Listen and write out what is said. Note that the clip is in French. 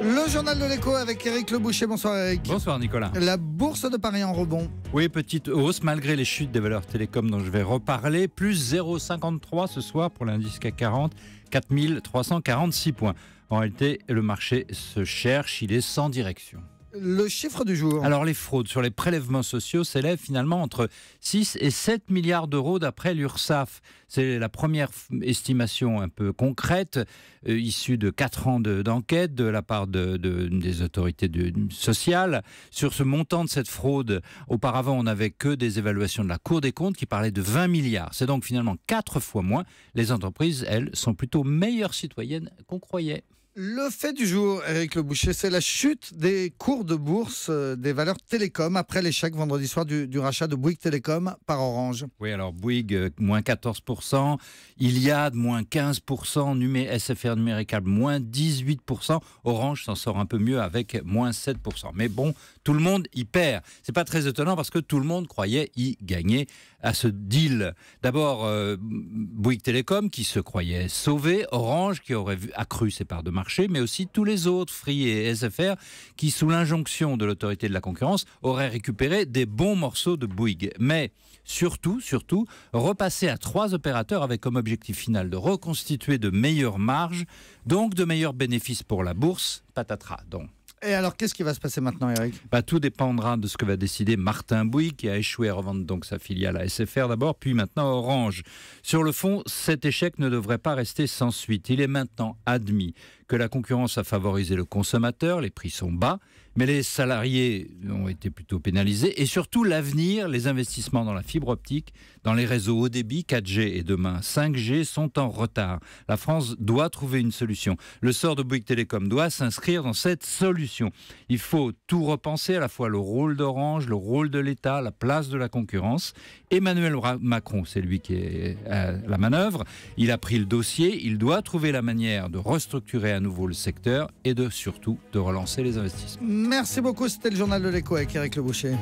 Le journal de l'écho avec Éric Leboucher. Bonsoir Éric. Bonsoir Nicolas. La bourse de Paris en rebond. Oui, petite hausse malgré les chutes des valeurs télécom dont je vais reparler. Plus 0,53 ce soir pour l'indice CAC 40, 4346 points. En réalité, le marché se cherche, il est sans direction. Le chiffre du jour. Alors les fraudes sur les prélèvements sociaux s'élèvent finalement entre 6 et 7 milliards d'euros d'après l'URSSAF. C'est la première estimation un peu concrète, issue de 4 ans d'enquête de la part des autorités sociales. Sur ce montant de cette fraude, auparavant on n'avait que des évaluations de la Cour des comptes qui parlaient de 20 milliards. C'est donc finalement 4 fois moins. Les entreprises, elles, sont plutôt meilleures citoyennes qu'on croyait. Le fait du jour, Éric Leboucher, c'est la chute des cours de bourse des valeurs télécom après l'échec vendredi soir du rachat de Bouygues Télécom par Orange. Oui, alors Bouygues, moins 14%, Iliad, moins 15%, SFR Numérical, moins 18%, Orange s'en sort un peu mieux avec moins 7%. Mais bon, tout le monde y perd. C'est pas très étonnant parce que tout le monde croyait y gagner à ce deal. D'abord, Bouygues Télécom qui se croyait sauvé, Orange qui aurait accru ses parts de marché, mais aussi tous les autres, Free et SFR, qui sous l'injonction de l'autorité de la concurrence auraient récupéré des bons morceaux de Bouygues. Mais surtout, repasser à 3 opérateurs avec comme objectif final de reconstituer de meilleures marges, donc de meilleurs bénéfices pour la bourse, patatras donc. Et alors, qu'est-ce qui va se passer maintenant, Éric ? Tout dépendra de ce que va décider Martin Bouygues, qui a échoué à revendre donc sa filiale à SFR d'abord, puis maintenant Orange. Sur le fond, cet échec ne devrait pas rester sans suite. Il est maintenant admis que la concurrence a favorisé le consommateur, les prix sont bas, mais les salariés ont été plutôt pénalisés. Et surtout, l'avenir, les investissements dans la fibre optique, dans les réseaux haut débit, 4G et demain 5G, sont en retard. La France doit trouver une solution. Le sort de Bouygues Télécom doit s'inscrire dans cette solution. Il faut tout repenser, à la fois le rôle d'Orange, le rôle de l'État, la place de la concurrence. Emmanuel Macron, c'est lui qui est à la manœuvre. Il a pris le dossier. Il doit trouver la manière de restructurer à nouveau le secteur et surtout de relancer les investissements. Merci beaucoup, c'était le journal de l'écho avec Éric Leboucher.